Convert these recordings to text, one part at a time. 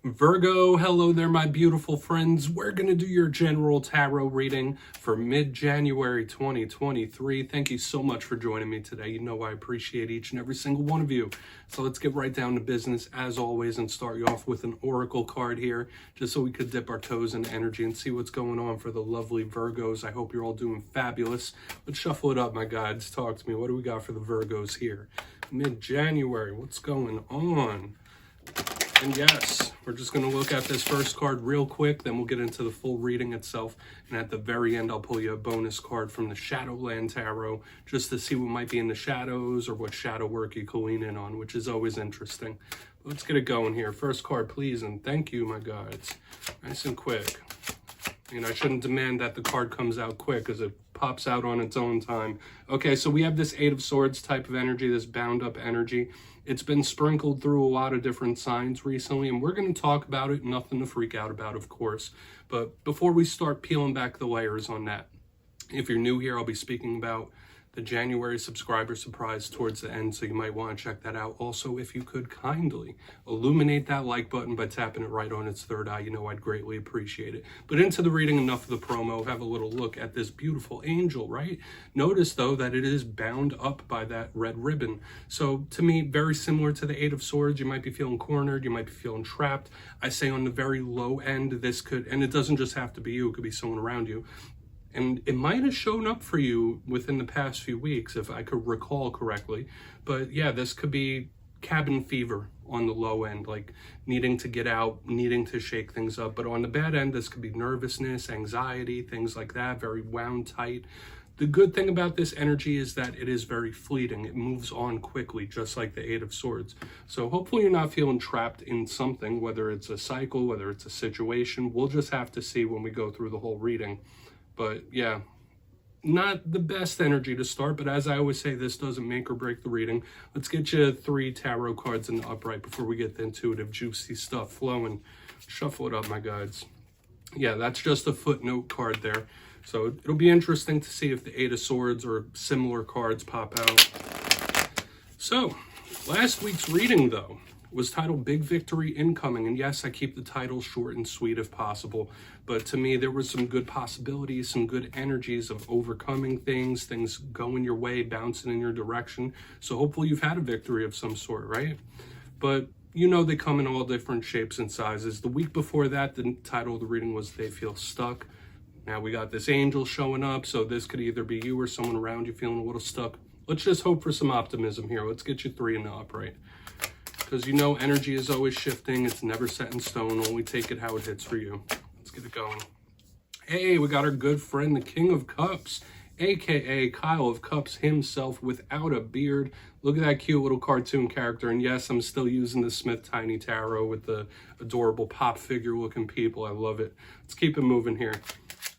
Virgo, hello there, my beautiful friends. We're going to do your general tarot reading for mid-January 2023. Thank you so much for joining me today. You know I appreciate each and every single one of you. So let's get right down to business as always and start you off with an oracle card here, just so we could dip our toes in energy and see what's going on for the lovely Virgos. I hope you're all doing fabulous. Let's shuffle it up, my guides. Talk to me. What do we got for the Virgos here? Mid-January, what's going on? And yes, we're just going to look at this first card real quick, then we'll get into the full reading itself. And at the very end, I'll pull you a bonus card from the Shadowland Tarot, just to see what might be in the shadows or what shadow work you can lean in on, which is always interesting. Let's get it going here. First card, please, and thank you, my guides. Nice and quick. And I shouldn't demand that the card comes out quick, because it pops out on its own time. Okay, so we have this Eight of Swords type of energy, this bound up energy. It's been sprinkled through a lot of different signs recently, and we're going to talk about it. Nothing to freak out about, of course. But before we start peeling back the layers on that, if you're new here, I'll be speaking about the January subscriber surprise towards the end, so you might want to check that out. Also, if you could kindly illuminate that like button by tapping it right on its third eye, you know I'd greatly appreciate it. But into the reading, enough of the promo. Have a little look at this beautiful angel, right? Notice, though, that it is bound up by that red ribbon. So, to me, very similar to the Eight of Swords. You might be feeling cornered. You might be feeling trapped. I say on the very low end, this could, and it doesn't just have to be you, it could be someone around you. And it might have shown up for you within the past few weeks, if I could recall correctly. But yeah, this could be cabin fever on the low end, like needing to get out, needing to shake things up. But on the bad end, this could be nervousness, anxiety, things like that, very wound tight. The good thing about this energy is that it is very fleeting. It moves on quickly, just like the Eight of Swords. So hopefully you're not feeling trapped in something, whether it's a cycle, whether it's a situation. We'll just have to see when we go through the whole reading. But yeah, not the best energy to start, but as I always say, this doesn't make or break the reading. Let's get you 3 tarot cards in the upright before we get the intuitive, juicy stuff flowing. Shuffle it up, my guides. Yeah, that's just a footnote card there. So it'll be interesting to see if the Eight of Swords or similar cards pop out. So, last week's reading, though, was titled Big Victory Incoming. And yes, I keep the title short and sweet if possible. But to me, there was some good possibilities, some good energies of overcoming things going your way, bouncing in your direction. So hopefully you've had a victory of some sort, right? But you know they come in all different shapes and sizes. The week before that, the title of the reading was They Feel Stuck. Now we got this angel showing up, so this could either be you or someone around you feeling a little stuck. Let's just hope for some optimism here. Let's get you 3 in the upright. Because you know energy is always shifting. It's never set in stone. Only take it how it hits for you. Let's get it going. Hey, we got our good friend, the King of Cups, a.k.a. Kyle of Cups himself without a beard. Look at that cute little cartoon character. And yes, I'm still using the Smith Tiny Tarot with the adorable pop figure looking people. I love it. Let's keep it moving here.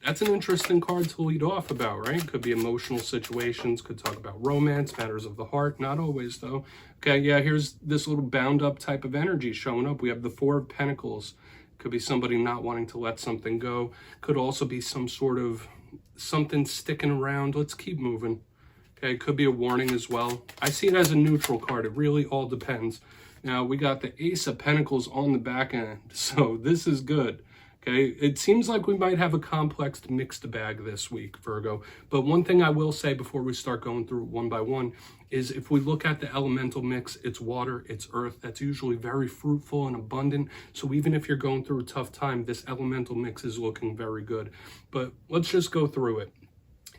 That's an interesting card to lead off about, right? Could be emotional situations, could talk about romance, matters of the heart. Not always, though. Okay, yeah, here's this little bound up type of energy showing up. We have the Four of Pentacles. Could be somebody not wanting to let something go. Could also be some sort of something sticking around. Let's keep moving. Okay, could be a warning as well. I see it as a neutral card. It really all depends. Now, we got the Ace of Pentacles on the back end, so this is good. Okay, it seems like we might have a complex mixed bag this week, Virgo. But one thing I will say before we start going through one by one is if we look at the elemental mix, it's water, it's earth. That's usually very fruitful and abundant. So even if you're going through a tough time, this elemental mix is looking very good. But let's just go through it.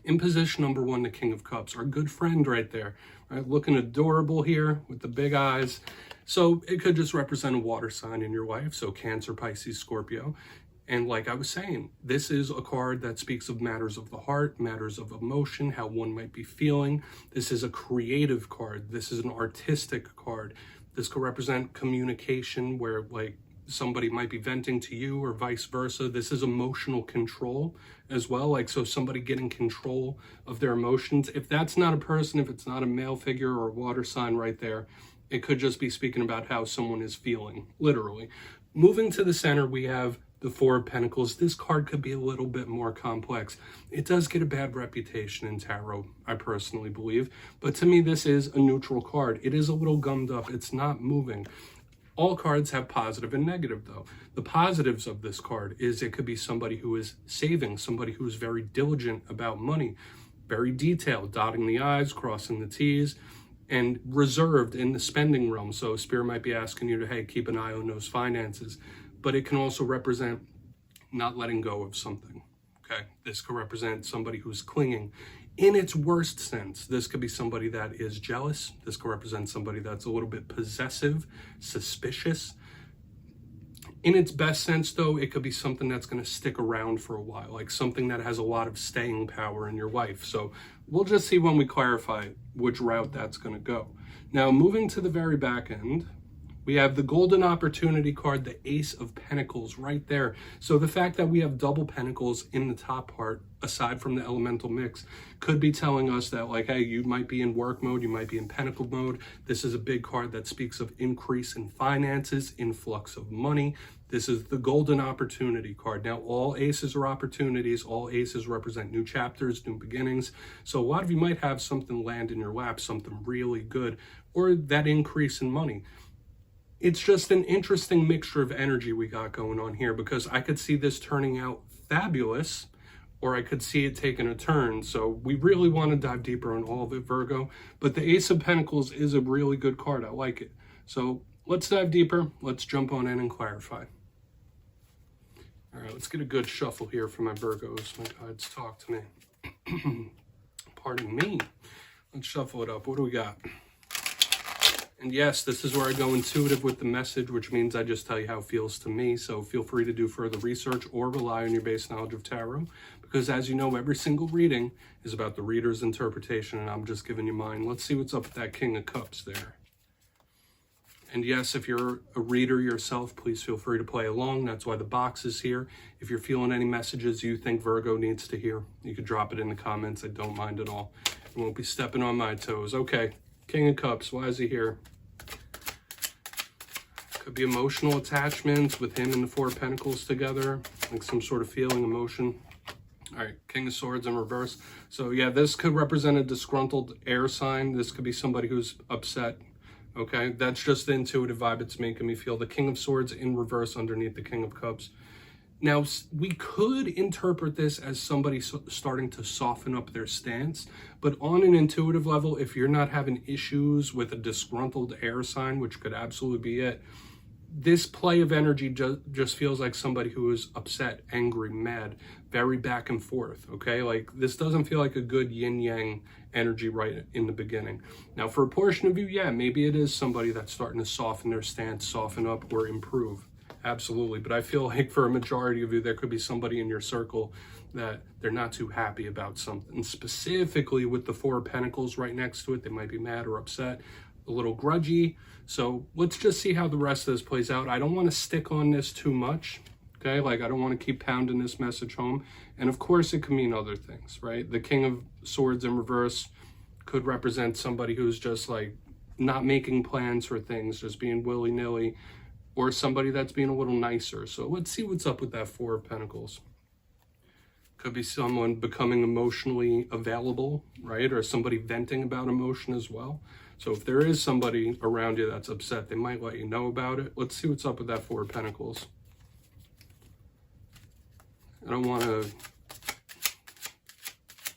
In position number 1, the King of Cups, our good friend right there, right? Looking adorable here with the big eyes. So it could just represent a water sign in your life. So Cancer, Pisces, Scorpio. And like I was saying, this is a card that speaks of matters of the heart, matters of emotion, how one might be feeling. This is a creative card. This is an artistic card. This could represent communication where like somebody might be venting to you or vice versa. This is emotional control as well. Like, so somebody getting control of their emotions. If that's not a person, if it's not a male figure or a water sign right there, it could just be speaking about how someone is feeling, literally. Moving to the center, we have the Four of Pentacles. This card could be a little bit more complex. It does get a bad reputation in tarot, I personally believe. But to me, this is a neutral card. It is a little gummed up. It's not moving. All cards have positive and negative, though. The positives of this card is it could be somebody who is saving, somebody who is very diligent about money, very detailed, dotting the I's, crossing the T's, and reserved in the spending realm. So Spirit might be asking you to, hey, keep an eye on those finances. But it can also represent not letting go of something, okay? This could represent somebody who's clinging. In its worst sense, this could be somebody that is jealous. This could represent somebody that's a little bit possessive, suspicious. In its best sense, though, it could be something that's going to stick around for a while, like something that has a lot of staying power in your life. So we'll just see when we clarify which route that's going to go. Now, moving to the very back end, we have the Golden Opportunity card, the Ace of Pentacles right there. So the fact that we have double pentacles in the top part, aside from the elemental mix, could be telling us that, like, hey, you might be in work mode, you might be in pentacle mode. This is a big card that speaks of increase in finances, influx of money. This is the Golden Opportunity card. Now, all aces are opportunities. All aces represent new chapters, new beginnings. So a lot of you might have something land in your lap, something really good, or that increase in money. It's just an interesting mixture of energy we got going on here, because I could see this turning out fabulous, or I could see it taking a turn. So we really want to dive deeper on all of it, Virgo. But the Ace of Pentacles is a really good card. I like it. So let's dive deeper. Let's jump on in and clarify. All right, let's get a good shuffle here for my Virgos. My guides talk to me. Pardon me. Let's shuffle it up. What do we got? And yes, this is where I go intuitive with the message, which means I just tell you how it feels to me. So feel free to do further research or rely on your base knowledge of tarot. Because as you know, every single reading is about the reader's interpretation, and I'm just giving you mine. Let's see what's up with that King of Cups there. And yes, if you're a reader yourself, please feel free to play along. That's why the box is here. If you're feeling any messages you think Virgo needs to hear, you could drop it in the comments. I don't mind at all. I won't be stepping on my toes. Okay, King of Cups, why is he here? Could be emotional attachments with him and the Four of Pentacles together, like some sort of feeling, emotion. All right, King of Swords in reverse. So yeah, this could represent a disgruntled air sign. This could be somebody who's upset. Okay, that's just the intuitive vibe it's making me feel. The King of Swords in reverse underneath the King of Cups. Now, we could interpret this as somebody starting to soften up their stance, but on an intuitive level, if you're not having issues with a disgruntled air sign, which could absolutely be it, this play of energy just feels like somebody who is upset, angry, mad, very back and forth, okay? Like, this doesn't feel like a good yin-yang energy right in the beginning. Now, for a portion of you, yeah, maybe it is somebody that's starting to soften their stance, soften up, or improve. Absolutely. But I feel like for a majority of you, there could be somebody in your circle that they're not too happy about something. Specifically with the Four of Pentacles right next to it, they might be mad or upset, a little grudgy. So let's just see how the rest of this plays out. I don't want to stick on this too much, okay? Like, I don't want to keep pounding this message home. And of course, it could mean other things, right? The King of Swords in reverse could represent somebody who's just like not making plans for things, just being willy-nilly, or somebody that's being a little nicer. So let's see what's up with that Four of Pentacles. Could be someone becoming emotionally available, right? Or somebody venting about emotion as well. So if there is somebody around you that's upset, they might let you know about it. Let's see what's up with that Four of Pentacles. I don't want to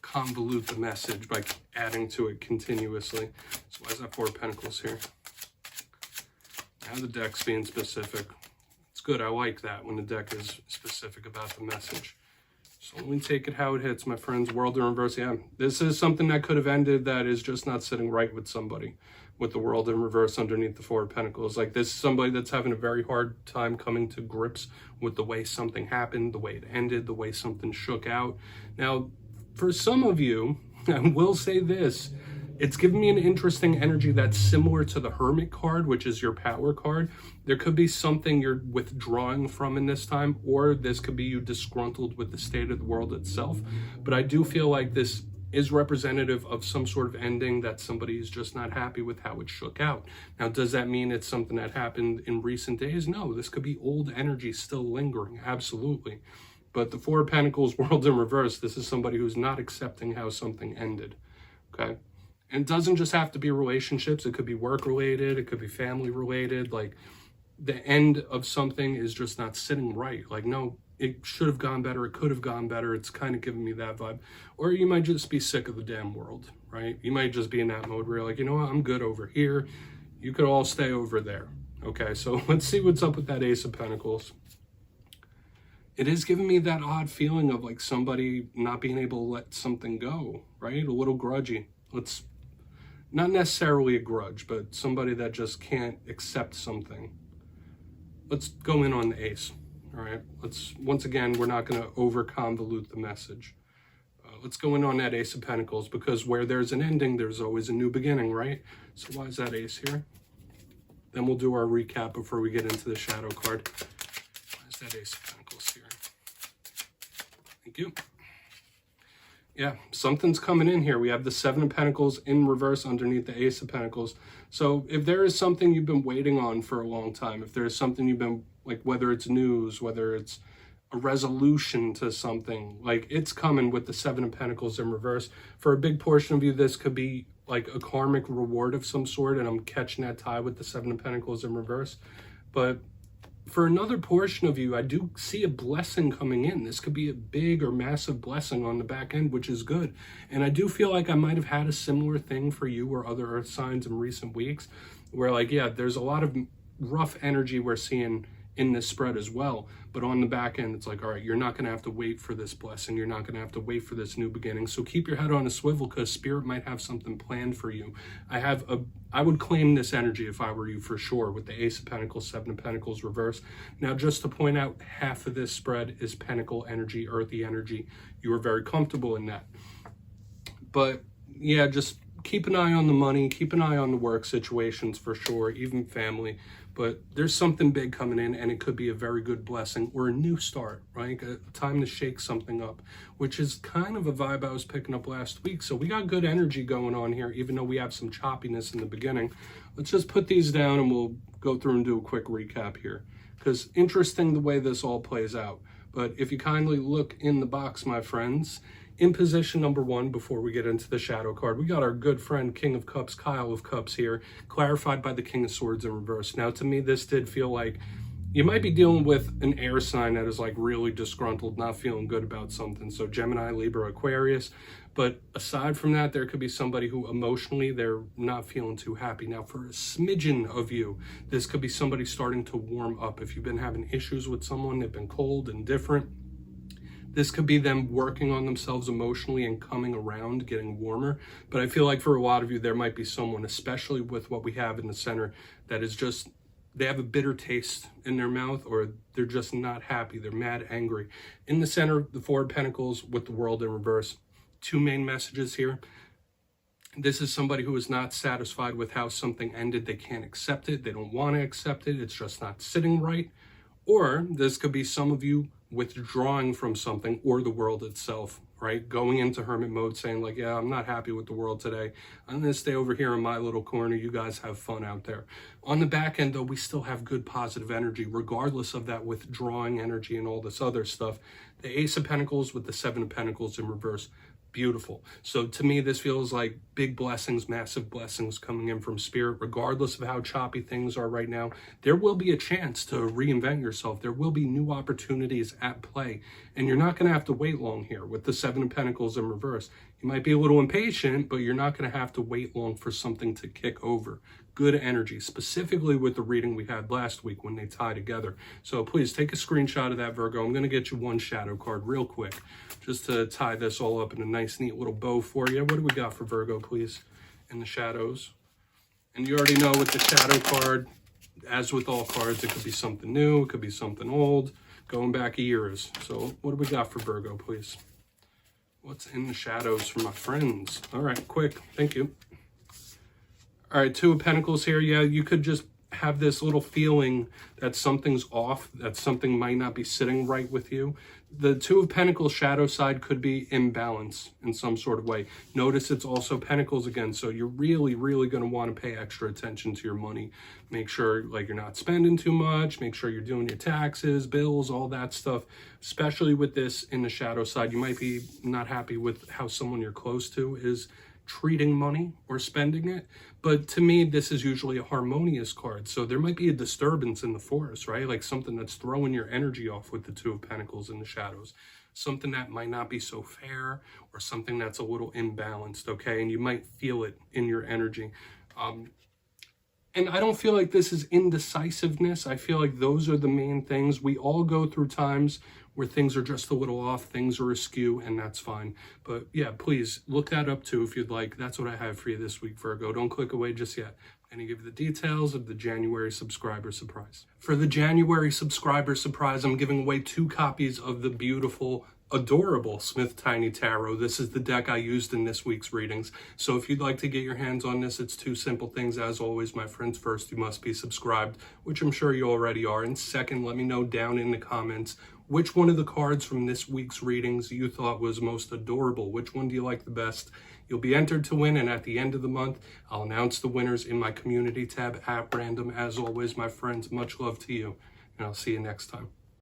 convolute the message by adding to it continuously. So why is that Four of Pentacles here? Now the deck's being specific. It's good. I like that when the deck is specific about the message. So let me take it how it hits, my friends. World in reverse. Yeah, this is something that could have ended that is just not sitting right with somebody. With the World in reverse underneath the Four of Pentacles. Like, this is somebody that's having a very hard time coming to grips with the way something happened, the way it ended, the way something shook out. Now, for some of you, I will say this, it's giving me an interesting energy that's similar to the Hermit card, which is your power card. There could be something you're withdrawing from in this time, or this could be you disgruntled with the state of the world itself. But I do feel like this is representative of some sort of ending that somebody is just not happy with how it shook out. Now, does that mean it's something that happened in recent days? No, this could be old energy still lingering, absolutely. But the Four of Pentacles, World in reverse, this is somebody who's not accepting how something ended, okay? And it doesn't just have to be relationships. It could be work related. It could be family related. Like, the end of something is just not sitting right. Like, no, it should have gone better. It could have gone better. It's kind of giving me that vibe. Or you might just be sick of the damn world, right? You might just be in that mode where you're like, you know what? I'm good over here. You could all stay over there. Okay, so let's see what's up with that Ace of Pentacles. It is giving me that odd feeling of like somebody not being able to let something go, right? A little grudgy. Not necessarily a grudge, but somebody that just can't accept something. Let's go in on the Ace, all right? Once again, we're not going to over-convolute the message. Let's go in on that Ace of Pentacles, because where there's an ending, there's always a new beginning, right? So why is that Ace here? Then we'll do our recap before we get into the shadow card. Why is that Ace of Pentacles here? Thank you. Yeah, something's coming in here. We have the Seven of Pentacles in reverse underneath the Ace of Pentacles. So if there is something you've been waiting on for a long time, if there's something you've been, like, whether it's news, whether it's a resolution to something, like, it's coming with the Seven of Pentacles in reverse. For a big portion of you, this could be like a karmic reward of some sort, and I'm catching that tie with the Seven of Pentacles in reverse. But for another portion of you, I do see a blessing coming in. This could be a big or massive blessing on the back end, which is good. And I do feel like I might have had a similar thing for you or other earth signs in recent weeks, where, like, yeah, there's a lot of rough energy we're seeing in this spread as well. But on the back end, it's like, all right, you're not going to have to wait for this blessing. You're not going to have to wait for this new beginning. So keep your head on a swivel, because Spirit might have something planned for you. I would claim this energy if I were you, for sure, with the Ace of Pentacles, Seven of Pentacles reverse. Now, just to point out, half of this spread is Pentacle energy, earthy energy. You are very comfortable in that. But yeah, just keep an eye on the money, keep an eye on the work situations for sure, even family. But there's something big coming in, and it could be a very good blessing or a new start, right? A time to shake something up, which is kind of a vibe I was picking up last week. So we got good energy going on here, even though we have some choppiness in the beginning. Let's just put these down and we'll go through and do a quick recap here, because interesting the way this all plays out. But if you kindly look in the box, my friends, in position number one, before we get into the shadow card, we got our good friend King of Cups, Kyle of Cups here, clarified by the King of Swords in reverse. Now, to me, this did feel like you might be dealing with an air sign that is like really disgruntled, not feeling good about something. So Gemini, Libra, Aquarius. But aside from that, there could be somebody who emotionally, they're not feeling too happy. Now, for a smidgen of you, this could be somebody starting to warm up. If you've been having issues with someone, they've been cold and different, this could be them working on themselves emotionally and coming around, getting warmer. But I feel like for a lot of you, there might be someone, especially with what we have in the center, that is just, they have a bitter taste in their mouth, or they're just not happy. They're mad, angry. In the center, the Four of Pentacles with the World in reverse. Two main messages here. This is somebody who is not satisfied with how something ended. They can't accept it. They don't want to accept it. It's just not sitting right. Or this could be some of you withdrawing from something or the world itself, right? Going into hermit mode, saying like, yeah, I'm not happy with the world today. I'm going to stay over here in my little corner. You guys have fun out there. On the back end, though, we still have good positive energy, regardless of that withdrawing energy and all this other stuff. The Ace of Pentacles with the Seven of Pentacles in reverse. Beautiful. So to me, this feels like big blessings, massive blessings coming in from Spirit, regardless of how choppy things are right now. There will be a chance to reinvent yourself. There will be new opportunities at play, and you're not going to have to wait long here with the Seven of Pentacles in reverse. You might be a little impatient, but you're not going to have to wait long for something to kick over. Good energy, specifically with the reading we had last week when they tie together. So please take a screenshot of that, Virgo. I'm going to get you one shadow card real quick, just to tie this all up in a nice, neat little bow for you. What do we got for Virgo, please, in the shadows? And you already know with the shadow card, as with all cards, it could be something new, it could be something old, going back years. So what do we got for Virgo, please? What's in the shadows for my friends? All right, quick. Thank you. All right, Two of Pentacles here. Yeah, you could just have this little feeling that something's off, that something might not be sitting right with you. The Two of Pentacles shadow side could be imbalance in some sort of way. Notice it's also Pentacles again, so you're really, really going to want to pay extra attention to your money. Make sure like you're not spending too much. Make sure you're doing your taxes, bills, all that stuff. Especially with this in the shadow side, you might be not happy with how someone you're close to is treating money or spending it. But to me, this is usually a harmonious card. So there might be a disturbance in the forest, right? Like something that's throwing your energy off with the Two of Pentacles in the shadows. Something that might not be so fair, or something that's a little imbalanced, okay? And you might feel it in your energy. And I don't feel like this is indecisiveness. I feel like those are the main things. We all go through times where things are just a little off, things are askew, and that's fine. But yeah, please look that up too if you'd like. That's what I have for you this week, Virgo. Don't click away just yet. I'm going to give you the details of the January subscriber surprise. For the January subscriber surprise, I'm giving away 2 copies of the beautiful, adorable Smith Tiny Tarot. This is the deck I used in this week's readings. So if you'd like to get your hands on this, it's 2 simple things. As always, my friends, first, you must be subscribed, which I'm sure you already are. And second, let me know down in the comments which one of the cards from this week's readings you thought was most adorable. Which one do you like the best? You'll be entered to win, and at the end of the month, I'll announce the winners in my community tab at random. As always, my friends, much love to you, and I'll see you next time.